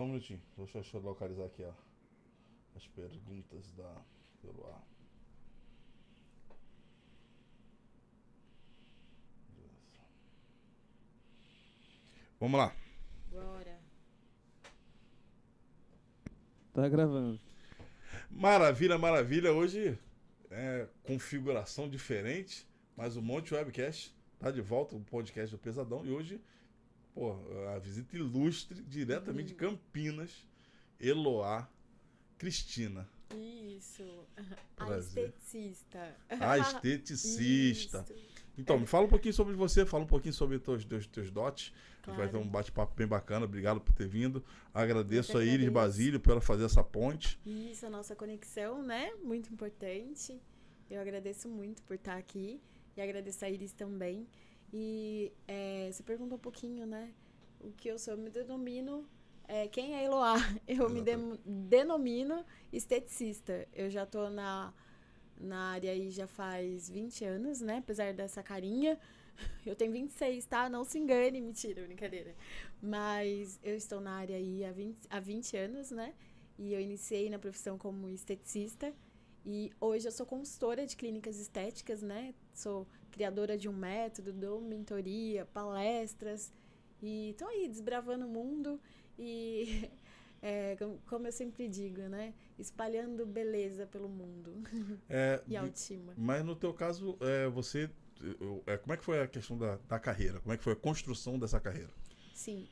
Só um minutinho, deixa eu localizar aqui, ó, as perguntas pelo ar. Vamos lá. Bora. Tá gravando. Maravilha, maravilha. Hoje é configuração diferente, mas o Monte Webcast tá de volta, o podcast do Pesadão. E hoje, pô, a visita ilustre diretamente de Campinas, Eloá Cristina. Isso. A Prazer. esteticista. A esteticista. Isso. Então, me fala um pouquinho sobre você, fala um pouquinho sobre teus dotes. A gente vai ter Claro. um bate-papo bem bacana. Obrigado por ter vindo. Agradeço Eu a que Iris agradeço. Basílio por ela fazer essa ponte. Isso, a nossa conexão, né? Muito importante. Eu agradeço muito por estar aqui. E agradeço a Iris também. E você perguntou um pouquinho, né? O que eu sou, eu me denomino. Quem é Eloá? Eu me denomino esteticista. Eu já tô na área aí já faz 20 anos, né? Apesar dessa carinha. Eu tenho 26, tá? Não se engane, mentira, brincadeira. Mas eu estou na área aí há 20 anos, né? E eu iniciei na profissão como esteticista. E hoje eu sou consultora de clínicas estéticas, né? Sou criadora de um método, dou mentoria, palestras. E tô aí desbravando o mundo e, como eu sempre digo, né? Espalhando beleza pelo mundo. E autoestima. Mas no teu caso, como é que foi a questão da carreira? Como é que foi a construção dessa carreira? Sim,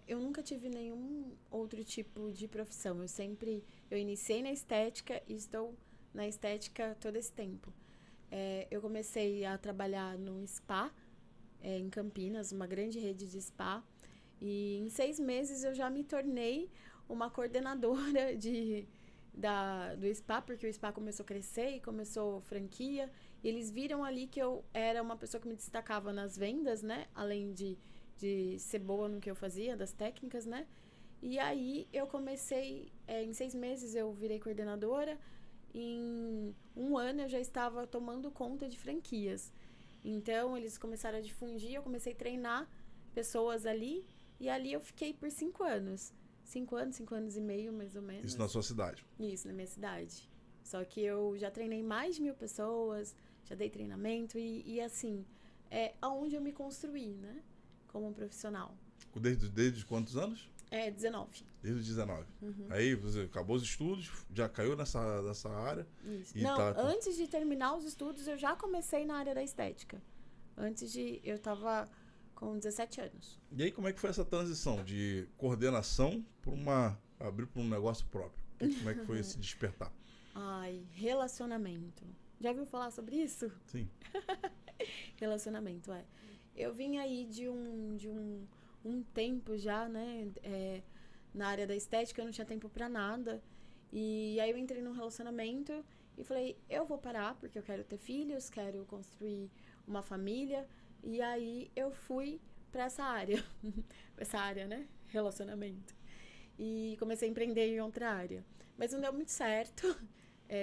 eu nunca tive nenhum outro tipo de profissão. Eu iniciei na estética e estou na estética todo esse tempo. Eu comecei a trabalhar no spa, em Campinas, uma grande rede de spa. E em 6 meses eu já me tornei uma coordenadora do spa, porque o spa começou a crescer e começou franquia. E eles viram ali que eu era uma pessoa que me destacava nas vendas, né? Além de ser boa no que eu fazia, das técnicas, né? E aí eu comecei, em 6 meses eu virei coordenadora. Em 1 ano eu já estava tomando conta de franquias. Então eles começaram a difundir, eu comecei a treinar pessoas ali. E ali eu fiquei por 5 anos. 5 anos e meio, mais ou menos. Isso na sua cidade? Isso, na minha cidade. Só que eu já treinei mais de 1.000 pessoas, já dei treinamento e assim, é aonde eu me construí, né? Como profissional. Desde quantos anos? 19. Desde os 19. Aí você acabou os estudos, já caiu nessa área. Isso. E Não, tá. antes de terminar os estudos, eu já comecei na área da estética. Eu tava com 17 anos. E aí como é que foi essa transição de coordenação para abrir para um negócio próprio? Como é que foi esse despertar? Ai, relacionamento. Já ouviu falar sobre isso? Sim. Relacionamento, Eu vim aí de um tempo já, né? Na área da estética, eu não tinha tempo pra nada. E aí eu entrei num relacionamento e falei, eu vou parar porque eu quero ter filhos, quero construir uma família. E aí eu fui pra essa área. Essa área, né? Relacionamento. E comecei a empreender em outra área. Mas não deu muito certo.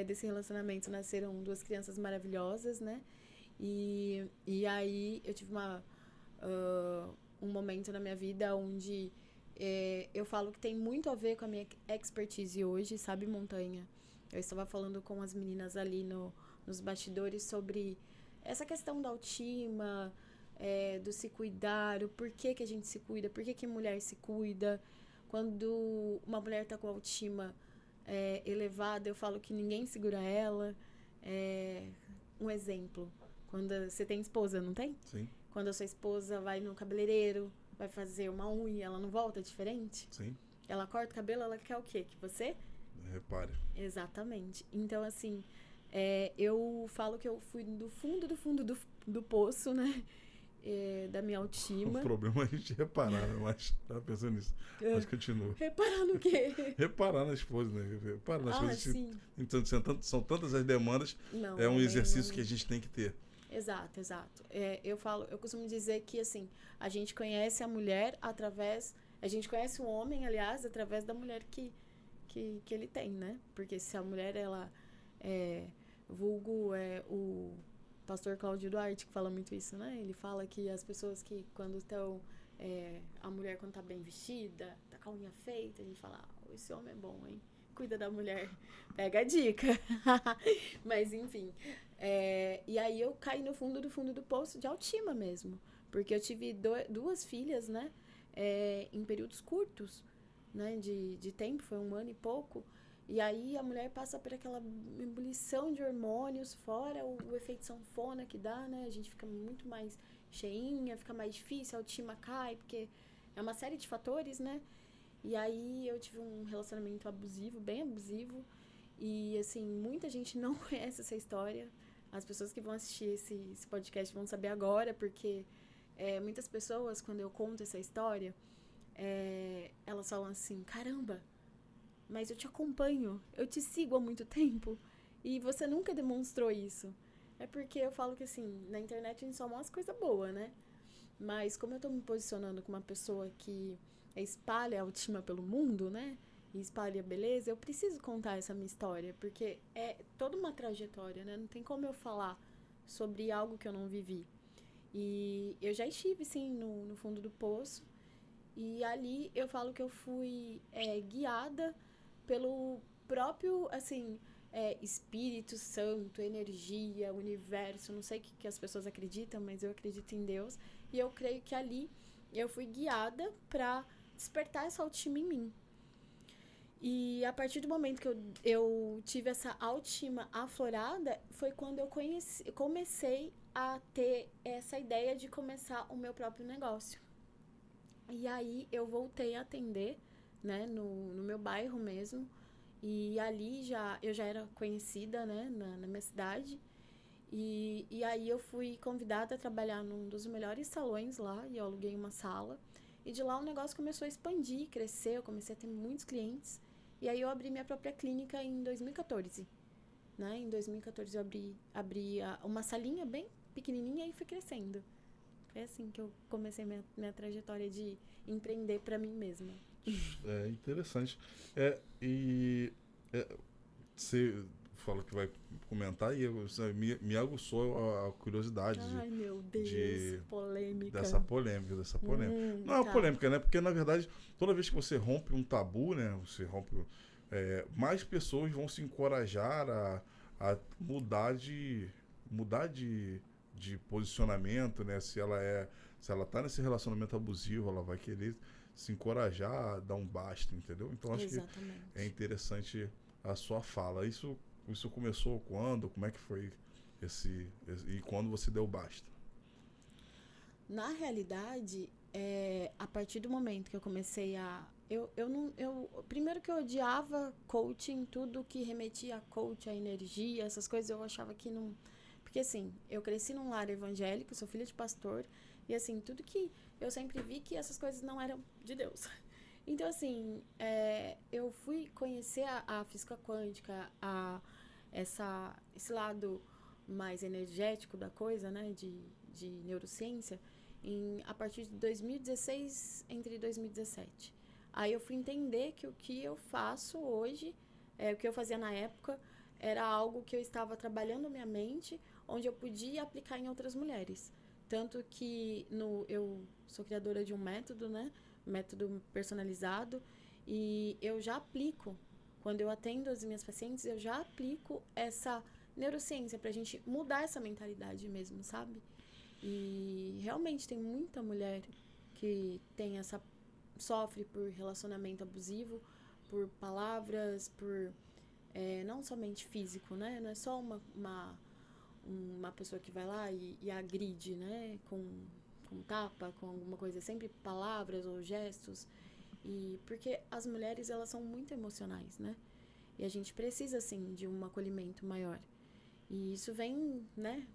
Desse relacionamento nasceram 2 crianças maravilhosas, né? E aí eu tive um momento na minha vida onde eu falo que tem muito a ver com a minha expertise hoje, sabe, Montanha? Eu estava falando com as meninas ali nos bastidores sobre essa questão da autoestima, do se cuidar, o porquê que a gente se cuida, porquê que a mulher se cuida. Quando uma mulher está com autoestima elevada, eu falo que ninguém segura ela. Um exemplo, quando você tem esposa, não tem? Sim. Quando a sua esposa vai no cabeleireiro, vai fazer uma unha, ela não volta diferente? Sim. Ela corta o cabelo, ela quer o quê? Que você? Repare. Exatamente. Então, assim, eu falo que eu fui do fundo do poço, né? Da minha autoestima. O problema é a gente reparar, né? Mas tava pensando nisso. Mas continua. Reparar no quê? Reparar na esposa, né? Reparar nas coisas. Sim. Então, são tantas as demandas. Não, é um exercício que a gente tem que ter. Exato. Eu costumo dizer que, assim, a gente conhece a mulher através... A gente conhece o homem, aliás, através da mulher que ele tem, né? Porque se a mulher, ela vulgo o pastor Cláudio Duarte, que fala muito isso, né? Ele fala que as pessoas que quando estão... a mulher quando tá bem vestida, tá com a unha feita, a gente fala, esse homem é bom, hein? Cuida da mulher. Pega a dica. Mas, enfim. E aí eu caí no fundo do poço de autoestima mesmo. Porque eu tive duas filhas, né? Em períodos curtos, né? De tempo, foi 1 ano e pouco. E aí a mulher passa por aquela ebulição de hormônios, fora o efeito sanfona que dá, né? A gente fica muito mais cheinha, fica mais difícil, a autoestima cai, porque é uma série de fatores, né? E aí eu tive um relacionamento abusivo, bem abusivo. E, assim, muita gente não conhece essa história. As pessoas que vão assistir esse podcast vão saber agora, porque muitas pessoas, quando eu conto essa história, elas falam assim, caramba, mas eu te acompanho, eu te sigo há muito tempo e você nunca demonstrou isso. É porque eu falo que, assim, na internet a gente só mostra coisa boa, né? Mas como eu tô me posicionando como uma pessoa que espalha a autoestima pelo mundo, né? E espalha beleza, eu preciso contar essa minha história, porque é toda uma trajetória, né? Não tem como eu falar sobre algo que eu não vivi. E eu já estive, sim, no fundo do poço. E ali eu falo que eu fui guiada pelo próprio, assim, Espírito Santo, energia, universo, não sei o que as pessoas acreditam, mas eu acredito em Deus. E eu creio que ali eu fui guiada para despertar essa autoestima em mim. E a partir do momento que eu tive essa autoestima aflorada, foi quando eu comecei a ter essa ideia de começar o meu próprio negócio. E aí eu voltei a atender, né, no meu bairro mesmo. E ali eu já era conhecida, né, na minha cidade. E aí eu fui convidada a trabalhar num dos melhores salões lá, e eu aluguei uma sala. E de lá o negócio começou a expandir, crescer, eu comecei a ter muitos clientes. E aí eu abri minha própria clínica em 2014. Né? Em 2014 eu abri uma salinha bem pequenininha e fui crescendo. Foi assim que eu comecei minha trajetória de empreender para mim mesma. É interessante. Você falou que vai comentar e me aguçou a curiosidade. Ai, meu Deus, polêmica. Dessa polêmica. Não é uma polêmica, né? Porque, na verdade, toda vez que você rompe um tabu, né? Você rompe... mais pessoas vão se encorajar a mudar de posicionamento, né? Se ela tá nesse relacionamento abusivo, ela vai querer se encorajar a dar um basta, entendeu? Então, acho Exatamente. que é interessante a sua fala. Isso começou quando? Como é que foi e quando você deu basta? Na realidade, a partir do momento que eu comecei primeiro que eu odiava coaching, tudo que remetia a coach, a energia, essas coisas, eu achava que não... Porque, assim, eu cresci num lar evangélico, sou filha de pastor, e, assim, tudo que eu sempre vi que essas coisas não eram de Deus. Então, assim, eu fui conhecer a física quântica, esse lado mais energético da coisa, né, de neurociência, a partir de 2016, entre 2017. Aí eu fui entender que o que eu faço hoje, o que eu fazia na época, era algo que eu estava trabalhando minha mente, onde eu podia aplicar em outras mulheres. Tanto que eu sou criadora de um método, né? Método personalizado, e eu já aplico, quando eu atendo as minhas pacientes, eu já aplico essa neurociência pra gente mudar essa mentalidade mesmo, sabe? E realmente tem muita mulher que sofre por relacionamento abusivo, por palavras, por não somente físico, né? Não é só uma pessoa que vai lá e agride, né? Com tapa, com alguma coisa, sempre palavras ou gestos. E porque as mulheres, elas são muito emocionais, né? E a gente precisa, assim, de um acolhimento maior. E isso vem, né,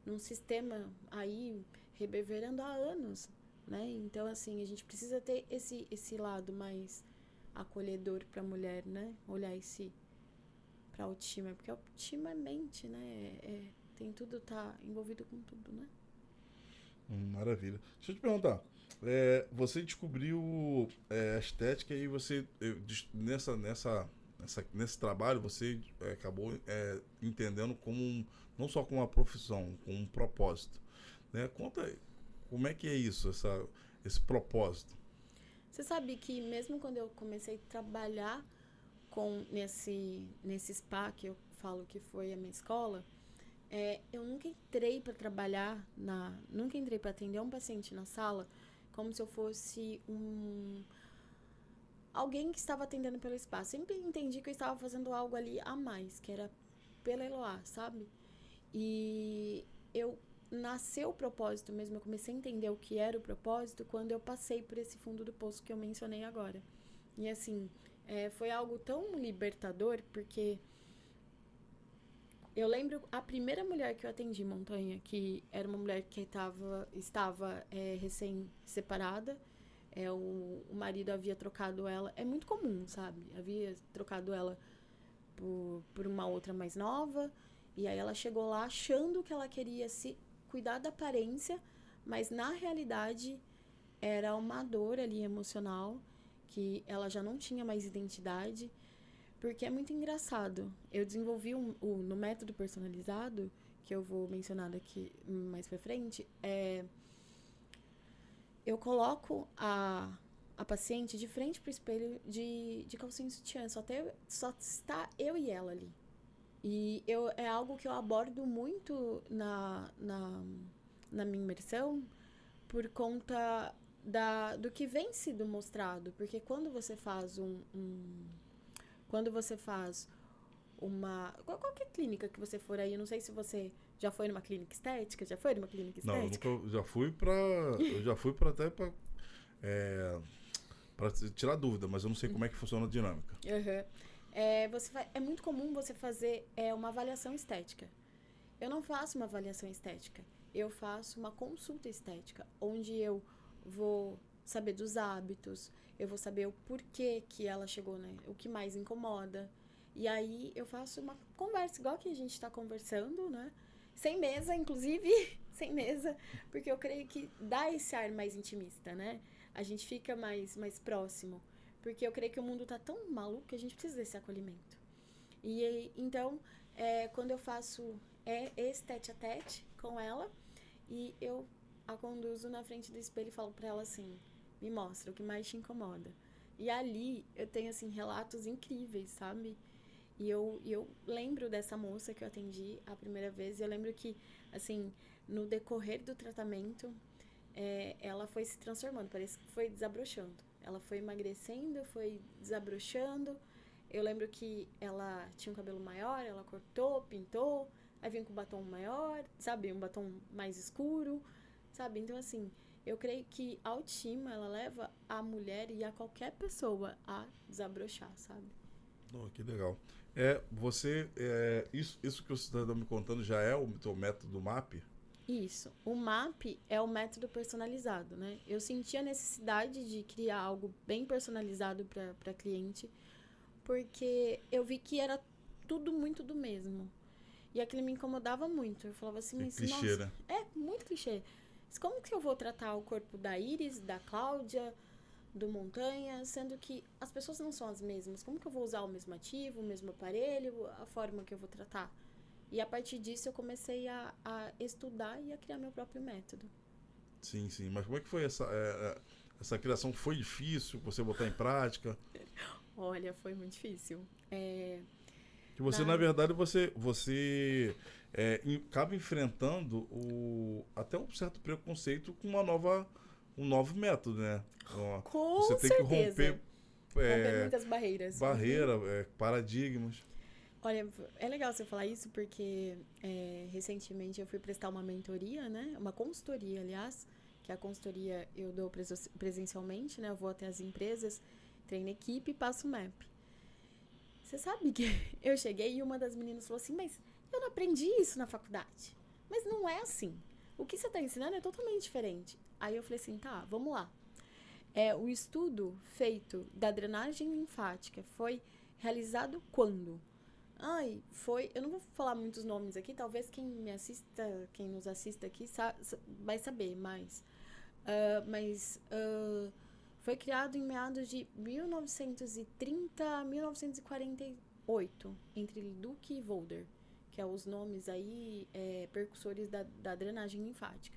num sistema aí reverberando há anos, né? Então, assim, a gente precisa ter esse lado mais acolhedor para a mulher, né? Olhar para a autoestima, porque a autoestima é mente, né? Tem tudo, tá envolvido com tudo, né? Maravilha. Deixa eu te perguntar. Você descobriu a estética e você, nesse trabalho, você acabou entendendo não só como uma profissão, como um propósito. Né? Conta aí, como é que é isso, esse propósito? Você sabe que mesmo quando eu comecei a trabalhar nesse spa, que eu falo que foi a minha escola, eu nunca entrei para trabalhar, nunca entrei para atender um paciente na sala como se eu fosse alguém que estava atendendo pelo spa. Sempre entendi que eu estava fazendo algo ali a mais, que era pela Eloá, sabe? E nasceu o propósito mesmo, eu comecei a entender o que era o propósito quando eu passei por esse fundo do poço que eu mencionei agora. E assim, foi algo tão libertador, porque eu lembro a primeira mulher que eu atendi em Montanha, que era uma mulher que estava recém-separada, o marido havia trocado ela, é muito comum, sabe? Havia trocado ela por uma outra mais nova, e aí ela chegou lá achando que ela queria se cuidar da aparência, mas na realidade era uma dor ali emocional, que ela já não tinha mais identidade, porque é muito engraçado. Eu desenvolvi no método personalizado, que eu vou mencionar daqui mais pra frente, eu coloco a paciente de frente pro espelho de calcinha e sutiã, só está eu e ela ali. E é algo que eu abordo muito na minha imersão por conta do que vem sido mostrado. Porque quando você faz qualquer clínica que você for aí, eu não sei se você já foi numa clínica estética, Não, eu já fui até para tirar dúvida, mas eu não sei como é que funciona a dinâmica. Uhum. É muito comum você fazer uma avaliação estética. Eu não faço uma avaliação estética, eu faço uma consulta estética, onde eu vou saber dos hábitos, eu vou saber o porquê que ela chegou, né? O que mais incomoda. E aí eu faço uma conversa, igual que a gente está conversando, né? Sem mesa, inclusive, sem mesa, porque eu creio que dá esse ar mais intimista, né? A gente fica mais próximo. Porque eu creio que o mundo tá tão maluco que a gente precisa desse acolhimento. E então, quando eu faço esse tete-a-tete com ela, e eu a conduzo na frente do espelho e falo pra ela assim, me mostra o que mais te incomoda. E ali eu tenho, assim, relatos incríveis, sabe? E eu lembro dessa moça que eu atendi a primeira vez, e eu lembro que, assim, no decorrer do tratamento, ela foi se transformando, parece que foi desabrochando. Ela foi emagrecendo, foi desabrochando. Eu lembro que ela tinha um cabelo maior, ela cortou, pintou, aí vinha com um batom maior, sabe? Um batom mais escuro, sabe? Então, assim, eu creio que a autoestima, ela leva a mulher e a qualquer pessoa a desabrochar, sabe? Oh, que legal. Isso que você está me contando já é o teu método MAP? Isso. O MAP é o método personalizado, né? Eu senti a necessidade de criar algo bem personalizado para cliente, porque eu vi que era tudo muito do mesmo. E aquilo me incomodava muito. Eu falava assim, mas clichê, nossa, né? Muito clichê. Mas como que eu vou tratar o corpo da Iris, da Cláudia, do Montanha, sendo que as pessoas não são as mesmas? Como que eu vou usar o mesmo ativo, o mesmo aparelho, a forma que eu vou tratar? E a partir disso eu comecei a estudar e a criar meu próprio método. Sim, sim. Mas como é que foi essa criação? Foi difícil você botar em prática? Olha, foi muito difícil. Que você, na verdade, você acaba enfrentando até um certo preconceito com um novo método, né? Com você tem certeza. que romper muitas barreiras. Paradigmas. Olha, é legal você falar isso porque recentemente eu fui prestar uma mentoria, né? Uma consultoria, aliás, que a consultoria eu dou presencialmente, né? Eu vou até as empresas, treino equipe e passo MAP. Você sabe que eu cheguei e uma das meninas falou assim, mas eu não aprendi isso na faculdade. Mas não é assim. O que você está ensinando é totalmente diferente. Aí eu falei assim, tá, vamos lá. O estudo feito da drenagem linfática foi realizado quando? Eu não vou falar muitos nomes aqui, talvez quem nos assista aqui vai saber mais. Mas foi criado em meados de 1930 a 1948, entre Leduc e Volder, que são os nomes aí percussores da drenagem linfática.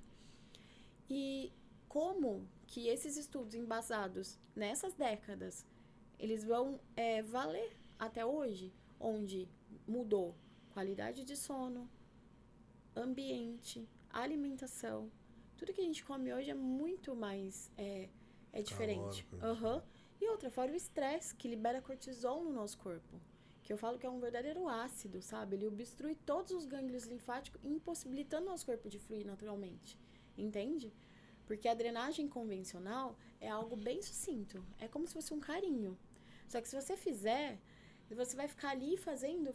E como que esses estudos embasados nessas décadas, eles vão valer até hoje, onde mudou qualidade de sono, ambiente, alimentação. Tudo que a gente come hoje é muito mais diferente. E outra, fora o estresse, que libera cortisol no nosso corpo. Que eu falo que é um verdadeiro ácido, sabe? Ele obstrui todos os gânglios linfáticos, impossibilitando o nosso corpo de fluir naturalmente. Entende? Porque a drenagem convencional é algo bem sucinto. É como se fosse um carinho. Só que se você fizer, você vai ficar ali fazendo.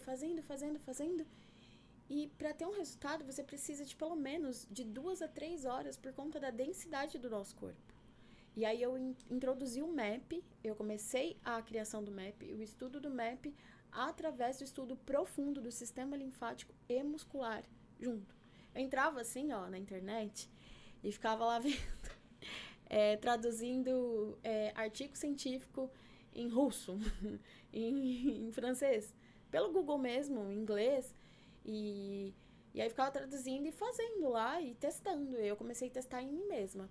E para ter um resultado, você precisa de pelo menos de 2 a 3 horas por conta da densidade do nosso corpo. E aí eu introduzi o MAP, eu comecei a criação do MAP, o estudo do MAP, através do estudo profundo do sistema linfático e muscular junto. Eu entrava assim, ó, na internet e ficava lá vendo, traduzindo artigo científico em russo, em francês, pelo Google mesmo, em inglês, e aí ficava traduzindo e fazendo lá e testando. Eu comecei a testar em mim mesma.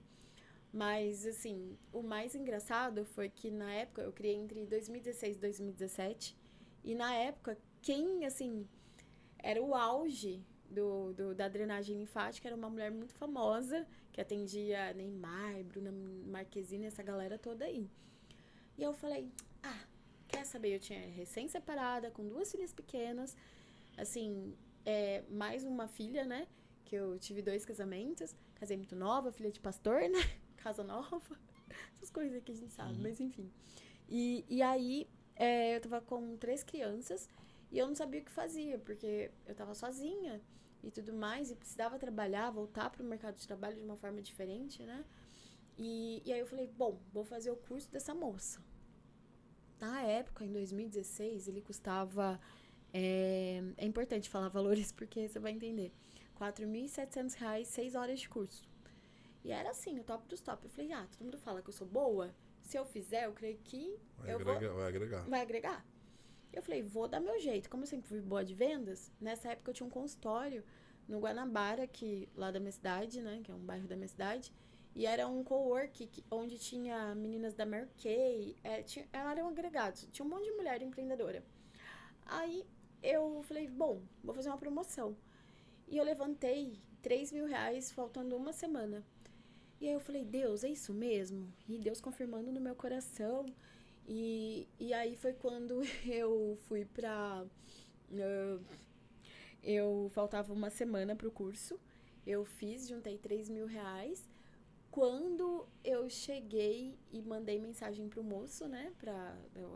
Mas, assim, o mais engraçado foi que na época, eu criei entre 2016 e 2017, e na época, quem, assim, era o auge da drenagem linfática era uma mulher muito famosa, que atendia Neymar, Bruna Marquezine, essa galera toda aí. E eu falei, quer saber, eu tinha recém-separada, com 2 filhas pequenas, assim, mais uma filha, né, que eu tive 2 casamentos, casei muito nova, filha de pastor, né, casa nova, essas coisas que a gente sabe, mas enfim. E aí, eu tava com 3 crianças e eu não sabia o que fazia, porque eu tava sozinha e tudo mais, e precisava trabalhar, voltar pro mercado de trabalho de uma forma diferente, né? E aí eu falei, bom, vou fazer o curso dessa moça. Na época, em 2016, ele custava... É importante falar valores porque você vai entender. R$4.700, 6 horas de curso. E era assim, o top dos top. Eu falei, todo mundo fala que eu sou boa. Se eu fizer, eu creio que vai agregar. Eu falei, vou dar meu jeito. Como eu sempre fui boa de vendas, nessa época eu tinha um consultório no Guanabara, lá da minha cidade, né? Que é um bairro da minha cidade. E era um cowork onde tinha meninas da Mary Kay. Eram agregados. Tinha um monte de mulher empreendedora. Aí eu falei, bom, vou fazer uma promoção. E eu levantei R$3.000 faltando uma semana. E aí eu falei, Deus, é isso mesmo? E Deus confirmando no meu coração. E aí foi quando eu fui pra... eu faltava uma semana pro curso. Eu juntei R$3.000. Quando eu cheguei e mandei mensagem pro moço, né?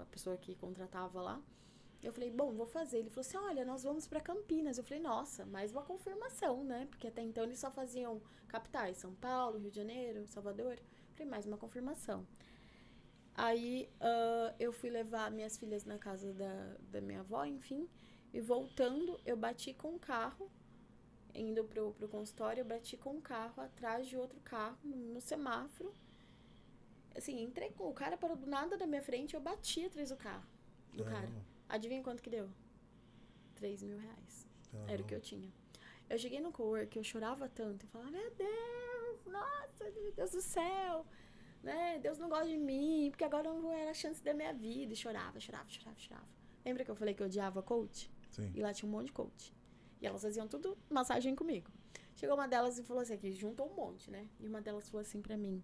A pessoa que contratava lá. Eu falei, bom, vou fazer. Ele falou assim, olha, nós vamos pra Campinas. Eu falei, nossa, mais uma confirmação, né? Porque até então eles só faziam capitais, São Paulo, Rio de Janeiro, Salvador. Eu falei, mais uma confirmação. Aí eu fui levar minhas filhas na casa da minha avó, enfim. E voltando, eu bati com o carro, indo pro consultório, eu bati com o carro atrás de outro carro, no semáforo. Assim, o cara parou do nada da minha frente, eu bati atrás do carro, cara. Adivinha quanto que deu? R$3.000. Era o que eu tinha. Eu cheguei no cowork, eu chorava tanto. Eu falava, meu Deus, nossa, meu Deus do céu. Né? Deus não gosta de mim, porque agora não era a chance da minha vida. E chorava. Lembra que eu falei que eu odiava coach? Sim. E lá tinha um monte de coach. E elas faziam tudo massagem comigo. Chegou uma delas e falou assim, que juntou um monte, né? E uma delas falou assim pra mim,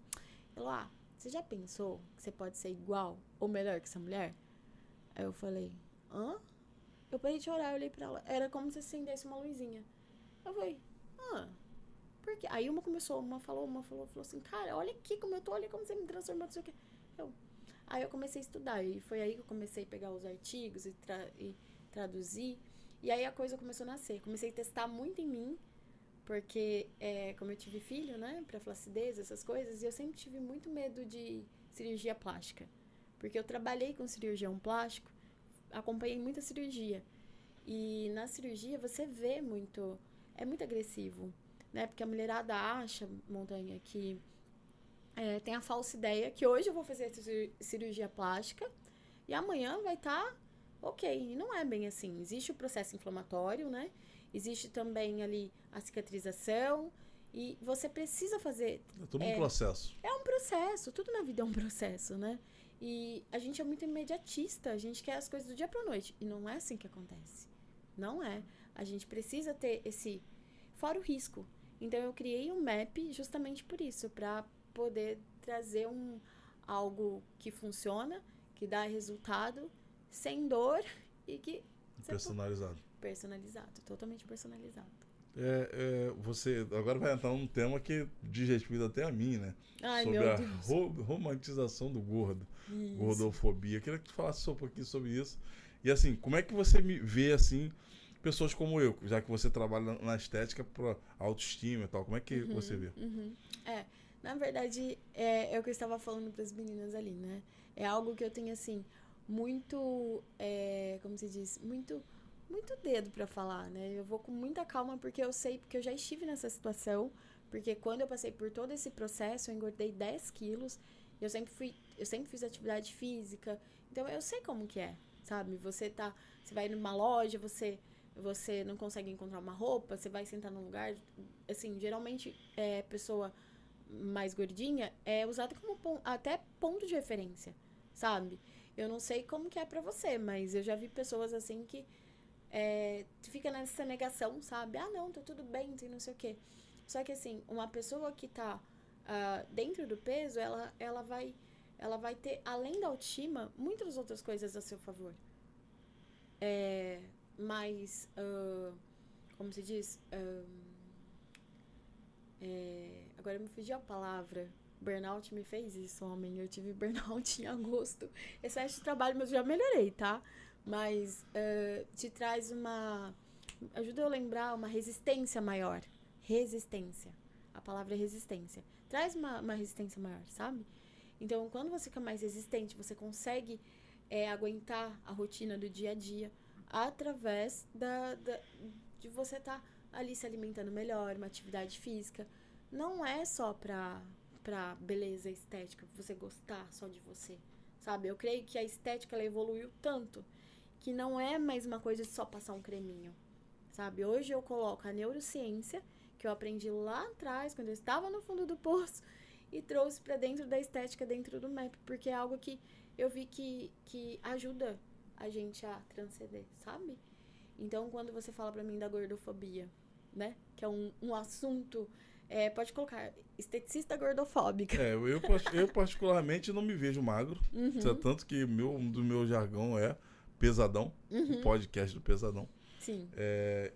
falou, você já pensou que você pode ser igual ou melhor que essa mulher? Aí eu falei, eu parei de chorar, eu olhei pra ela. Era como se acendesse uma luzinha. Eu falei, por quê? Aí uma falou assim, cara, olha aqui como eu tô, olha como você me transformou, não sei o quê. Aí eu comecei a estudar, e foi aí que eu comecei a pegar os artigos e traduzir, e aí a coisa começou a nascer. Comecei a testar muito em mim, porque como eu tive filho, né, pra flacidez, essas coisas, e eu sempre tive muito medo de cirurgia plástica, porque eu trabalhei com cirurgião plástico, acompanhei muita cirurgia, e na cirurgia você vê muito, é muito agressivo, né, porque a mulherada acha, Montanha, que tem a falsa ideia que hoje eu vou fazer cirurgia plástica e amanhã vai estar ok. E não é bem assim. Existe o processo inflamatório, né? Existe também ali a cicatrização E você precisa fazer... É tudo um processo. É um processo. Tudo na vida é um processo, né? E a gente é muito imediatista. A gente quer as coisas do dia pra noite. E não é assim que acontece. Não é. A gente precisa ter esse... Fora o risco. Então, eu criei um map justamente por isso. Pra poder trazer algo que funciona, que dá resultado, sem dor e que... Personalizado. Personalizado. Totalmente personalizado. Você agora vai entrar num tema que diz respeito até a mim, né? Ai, sobre meu a Deus. romantização do gordo. Isso. Gordofobia. Eu queria que tu falasse um pouquinho sobre isso. E assim, como é que você me vê assim, pessoas como eu, já que você trabalha na estética para autoestima e tal, como é que você vê? Na verdade, é o que eu estava falando para as meninas ali, né? É algo que eu tenho, assim, muito, como se diz, muito dedo para falar, né? Eu vou com muita calma porque eu sei, porque eu já estive nessa situação, porque quando eu passei por todo esse processo, eu engordei 10 quilos, eu sempre fiz atividade física, então eu sei como que é, sabe? Você vai numa loja, você não consegue encontrar uma roupa, você vai sentar num lugar, assim, geralmente, pessoa mais gordinha é usada como até ponto de referência, sabe? Eu não sei como que é pra você, mas eu já vi pessoas assim que fica nessa negação, sabe? Ah, não, tá tudo bem, tem não sei o quê. Só que assim, uma pessoa que tá dentro do peso, ela vai ter, além da autoestima, muitas outras coisas a seu favor. Mas, como se diz? Agora me fugiu a palavra. Burnout me fez isso, homem. Eu tive burnout em agosto. Excesso de trabalho, mas eu já melhorei, tá? Mas te traz ajuda eu a lembrar, uma resistência maior. Resistência. A palavra é resistência. Traz uma resistência maior, sabe? Então, quando você fica mais resistente, você consegue aguentar a rotina do dia a dia através de você estar ali se alimentando melhor, uma atividade física. Não é só pra beleza estética, você gostar só de você, sabe? Eu creio que a estética, ela evoluiu tanto que não é mais uma coisa de só passar um creminho, sabe? Hoje eu coloco a neurociência, que eu aprendi lá atrás, quando eu estava no fundo do poço, e trouxe pra dentro da estética, dentro do MAP, porque é algo que eu vi que ajuda a gente a transcender, sabe? Então, quando você fala pra mim da gordofobia, né? Que é um assunto... pode colocar, esteticista gordofóbica. Eu particularmente não me vejo magro. Tanto que um do meu jargão é Pesadão, o podcast do Pesadão. Sim.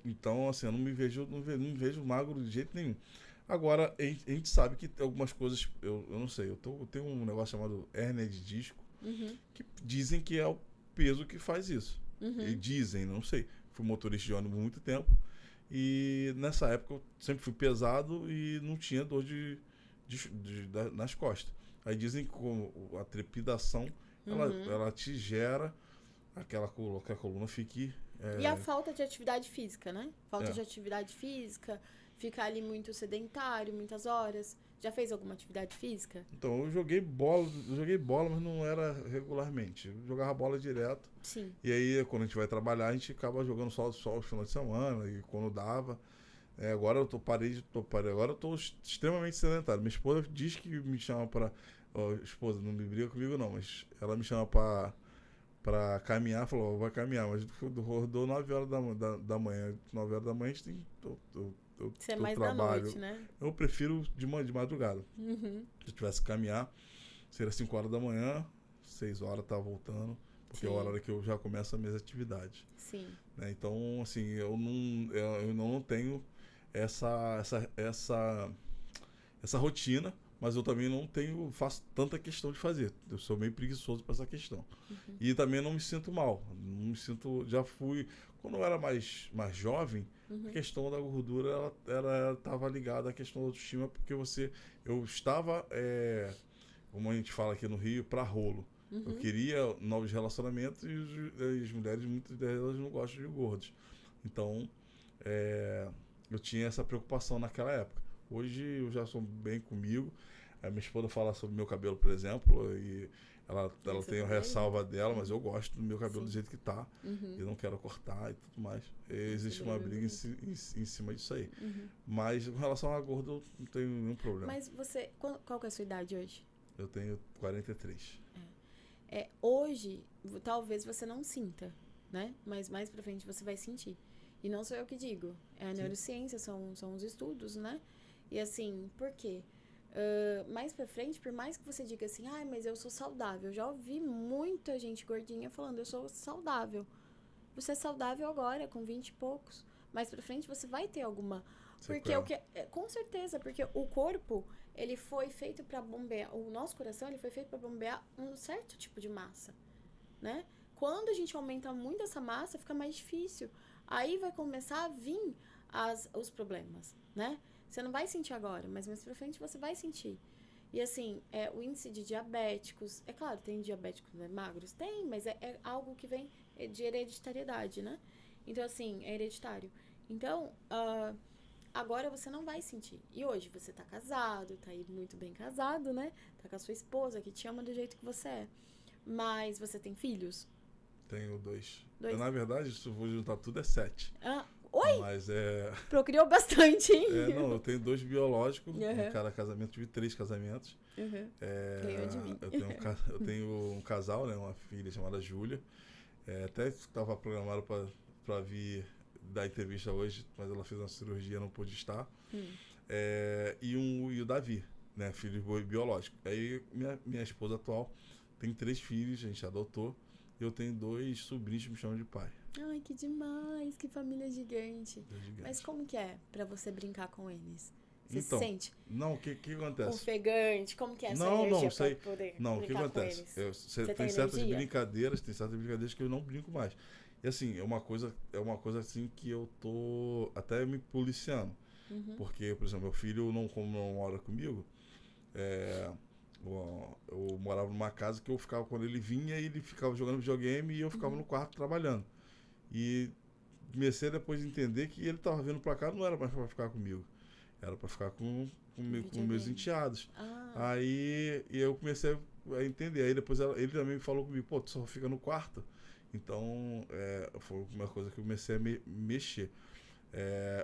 Então, assim, eu não me vejo magro de jeito nenhum. Agora, a gente sabe que tem algumas coisas, eu não sei, eu tenho um negócio chamado hérnia de disco, que dizem que é o peso que faz isso. E dizem, não sei. Fui motorista de ônibus há muito tempo. E nessa época eu sempre fui pesado e não tinha dor nas costas. Aí dizem que a trepidação, ela te gera que a coluna fique... E a falta de atividade física, né? Falta de atividade física, ficar ali muito sedentário, muitas horas. Já fez alguma atividade física? Então, eu joguei bola, mas não era regularmente. Eu jogava bola direto. Sim. E aí, quando a gente vai trabalhar, a gente acaba jogando só os finais de semana, e quando dava. Agora eu parei, agora eu tô extremamente sedentário. Minha esposa diz que me chama pra... esposa, não me briga comigo não, mas ela me chama pra caminhar, falou, vai caminhar, mas rodou 9 horas da manhã. 9 horas da manhã a gente tem... Você é mais da noite, né? Eu prefiro de madrugada. Se eu tivesse que caminhar, seria 5 horas da manhã, 6 horas tá voltando, porque é a hora que eu já começo as minhas atividades. Sim. Né? Então, assim, eu não tenho essa rotina, mas eu também faço tanta questão de fazer. Eu sou meio preguiçoso para essa questão. E também não me sinto mal. Já fui... Quando eu era mais jovem, a questão da gordura, ela estava ligada à questão da autoestima, porque eu estava, como a gente fala aqui no Rio, para rolo. Eu queria novos relacionamentos e as mulheres, muitas delas não gostam de gordos. Então, eu tinha essa preocupação naquela época. Hoje eu já sou bem comigo. A minha esposa fala sobre meu cabelo, por exemplo, e Ela Isso tem a também. ressalva dela, mas eu gosto do meu cabelo Sim. do jeito que tá. Uhum. Eu não quero cortar e tudo mais. Existe daí é uma bem briga bonito. em cima disso aí. Uhum. Mas com relação à gorda, eu não tenho nenhum problema. Mas você, qual que é a sua idade hoje? Eu tenho 43. Hoje, talvez você não sinta, né? Mas mais pra frente você vai sentir. E não sou eu que digo. É a Sim. neurociência, são os estudos, né? E assim, por quê? Mais pra frente, por mais que você diga assim, ai, mas eu sou saudável. Eu já ouvi muita gente gordinha falando, eu sou saudável. Você é saudável agora, com 20 e poucos. Mais pra frente você vai ter alguma... Porque com certeza, porque o corpo, ele foi feito pra bombear, o nosso coração, ele foi feito pra bombear um certo tipo de massa, né? Quando a gente aumenta muito essa massa, fica mais difícil. Aí vai começar a vir os problemas, né? Você não vai sentir agora, mas mais pra frente você vai sentir. E assim, o índice de diabéticos, é claro, tem diabéticos magros? Tem, mas é algo que vem de hereditariedade, né? Então assim, é hereditário. Então, agora você não vai sentir. E hoje você tá casado, tá aí muito bem casado, né? Tá com a sua esposa que te ama do jeito que você é. Mas você tem filhos? Tenho 2. Dois. Na verdade, se eu vou juntar tudo, é 7. Oi? Mas Procriou bastante, hein? não, eu tenho 2 biológicos. Uhum. Em cada casamento, tive 3 casamentos. Uhum. Ganhou de mim. Eu tenho um casal, né? Uma filha chamada Júlia. Até estava programado para vir dar entrevista hoje, mas ela fez uma cirurgia, não pôde estar. E o Davi, né? Filho biológico. Aí minha esposa atual tem 3 filhos, a gente adotou. E eu tenho 2 sobrinhos que me chamam de pai. Ai, que demais, que família gigante. Gigante. Mas como que é pra você brincar com eles? Você Então, se sente Não, o que acontece? ofegante? Como que é essa Não, energia sei. pra poder Não, o que brincar com acontece? eles? Você tem tem certas energia? brincadeiras que eu não brinco mais. E assim, é uma coisa assim que eu tô até me policiando. Uhum. Porque, por exemplo, meu filho como não mora comigo, eu morava numa casa que eu ficava, quando ele vinha, ele ficava jogando videogame e eu ficava no quarto trabalhando. E comecei depois a entender que ele estava vindo pra cá, não era mais pra ficar comigo. Era pra ficar com meus enteados. Aí eu comecei a entender. Aí depois ele também falou comigo, pô, tu só fica no quarto. Então, foi uma coisa que eu comecei a mexer.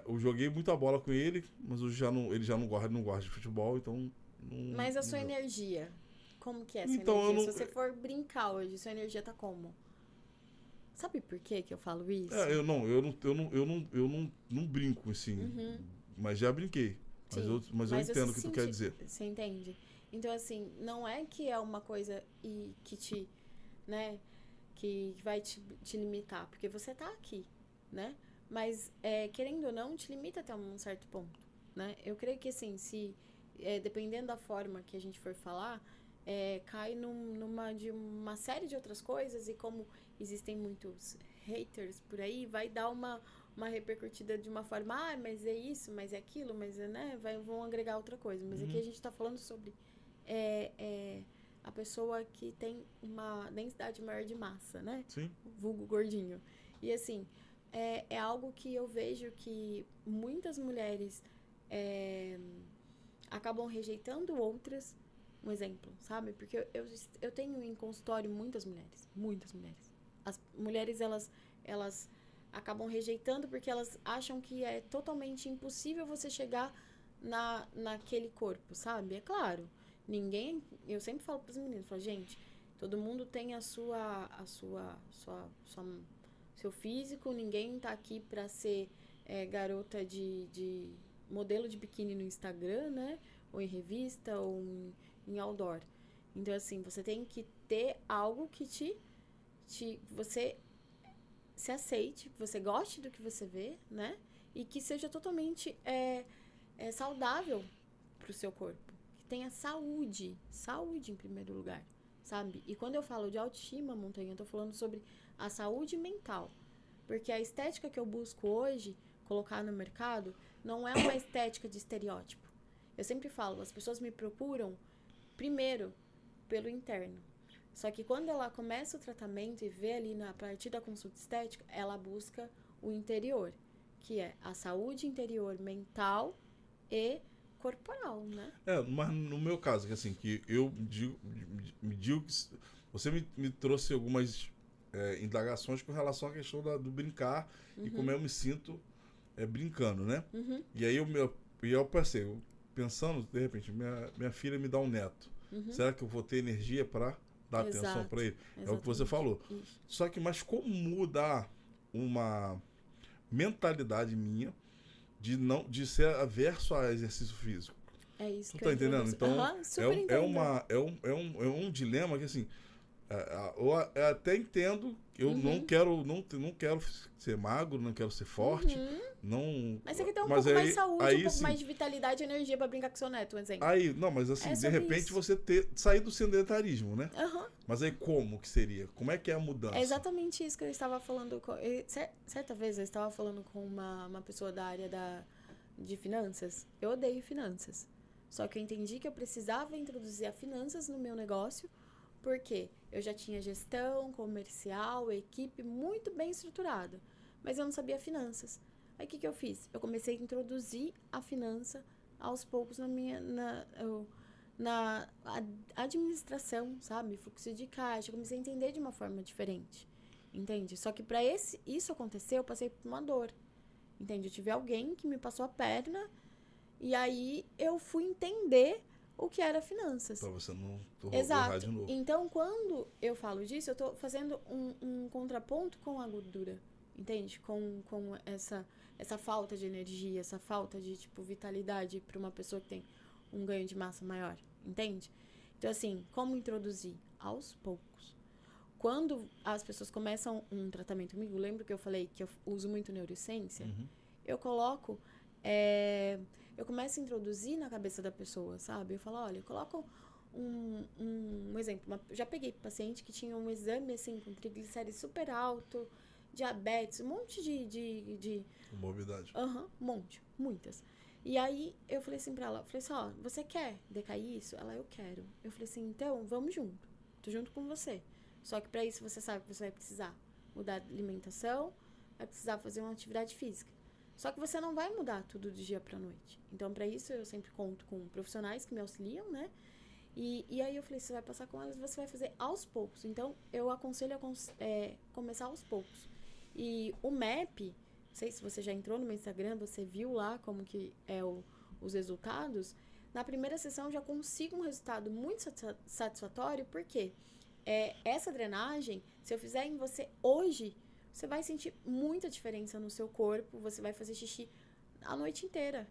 Eu joguei muita bola com ele, mas ele já não gosta de futebol, então... Mas a sua energia, como que é essa Então, energia? Se você for brincar hoje, sua energia tá como? Sabe por que eu falo isso? Eu não brinco, assim, mas já brinquei. Mas eu entendo o que tu quer dizer. Você entende? Então, assim, não é que é uma coisa que te, né, que vai te limitar, porque você tá aqui, né? Mas, querendo ou não, te limita até um certo ponto, né? Eu creio que, assim, dependendo da forma que a gente for falar, cai de uma série de outras coisas, e como existem muitos haters por aí, vai dar uma repercutida de uma forma, mas é isso, mas é aquilo, mas né, vão agregar outra coisa. Mas aqui a gente tá falando sobre a pessoa que tem uma densidade maior de massa, né? Sim. Vulgo gordinho. E assim, é algo que eu vejo que muitas mulheres acabam rejeitando outras. Um exemplo, sabe? Porque eu tenho em consultório muitas mulheres. As mulheres, elas acabam rejeitando porque elas acham que é totalmente impossível você chegar naquele corpo, sabe? É claro, eu sempre falo para os meninos, falo, gente, todo mundo tem seu físico, ninguém tá aqui para ser garota de modelo de biquíni no Instagram, né? Ou em revista, ou em outdoor. Então, assim, você tem que ter algo que você se aceite, que você goste do que você vê, né? E que seja totalmente saudável pro seu corpo. Que tenha saúde em primeiro lugar, sabe? E quando eu falo de autoestima, Montanha, eu tô falando sobre a saúde mental. Porque a estética que eu busco hoje, colocar no mercado, não é uma estética de estereótipo. Eu sempre falo, as pessoas me procuram primeiro pelo interno. Só que quando ela começa o tratamento e vê ali a partir da consulta estética, ela busca o interior, que é a saúde interior mental e corporal, né? Mas no meu caso, que assim, que eu me digo que você me trouxe algumas indagações com relação à questão do brincar e como eu me sinto brincando, né? Uhum, E aí eu pensei, pensando, de repente, minha filha me dá um neto. Será que eu vou ter energia para dar atenção para ele? É o que você falou. Isso. Só que, mas como mudar uma mentalidade minha de ser averso a exercício físico? É isso Tu que tá eu entendendo? entendo. Então, Aham, super entendo. é um dilema que, assim, eu até entendo que eu não quero ser magro, não quero ser forte, não... Mas você quer ter um mas pouco mais de saúde, aí, um pouco sim, mais de vitalidade e energia pra brincar com seu neto, um exemplo. Aí, não, mas assim, É de sobre repente isso. você sair do sedentarismo, né? Aham. Mas aí como que seria? Como é que é a mudança? É exatamente isso que eu estava falando. Certa vez eu estava falando com uma pessoa da área de finanças. Eu odeio finanças. Só que eu entendi que eu precisava introduzir a finanças no meu negócio, porque eu já tinha gestão, comercial, equipe muito bem estruturada, mas eu não sabia finanças. Aí o que eu fiz? Eu comecei a introduzir a finança aos poucos na administração, sabe? Fluxo de caixa. Eu comecei a entender de uma forma diferente, entende? Só que para isso acontecer, eu passei por uma dor, entende? Eu tive alguém que me passou a perna e aí eu fui entender o que era finanças. Pra você não Exato. de novo. Então, quando eu falo disso, eu tô fazendo um contraponto com a gordura, entende? Com essa falta de energia, essa falta de, tipo, vitalidade para uma pessoa que tem um ganho de massa maior, entende? Então, assim, como introduzir? Aos poucos. Quando as pessoas começam um tratamento comigo, lembra que eu falei que eu uso muito neurociência? Eu coloco... eu começo a introduzir na cabeça da pessoa, sabe? Eu falo, olha, eu coloco um exemplo. Já peguei paciente que tinha um exame, assim, com triglicérides super alto, diabetes, um monte de Morbidade. um monte, muitas. E aí, eu falei assim pra ela, falei assim, ó, você quer decair isso? Ela, eu quero. Eu falei assim, então, vamos junto. Tô junto com você. Só que pra isso, você sabe que você vai precisar mudar de alimentação, vai precisar fazer uma atividade física. Só que você não vai mudar tudo de dia pra noite. Então, pra isso, eu sempre conto com profissionais que me auxiliam, né? E aí, eu falei, você vai passar com elas, você vai fazer aos poucos. Então, eu aconselho a começar aos poucos. E o MAP, não sei se você já entrou no meu Instagram, você viu lá como que é os resultados. Na primeira sessão, eu já consigo um resultado muito satisfatório, porque essa drenagem, se eu fizer em você hoje... Você vai sentir muita diferença no seu corpo, você vai fazer xixi a noite inteira.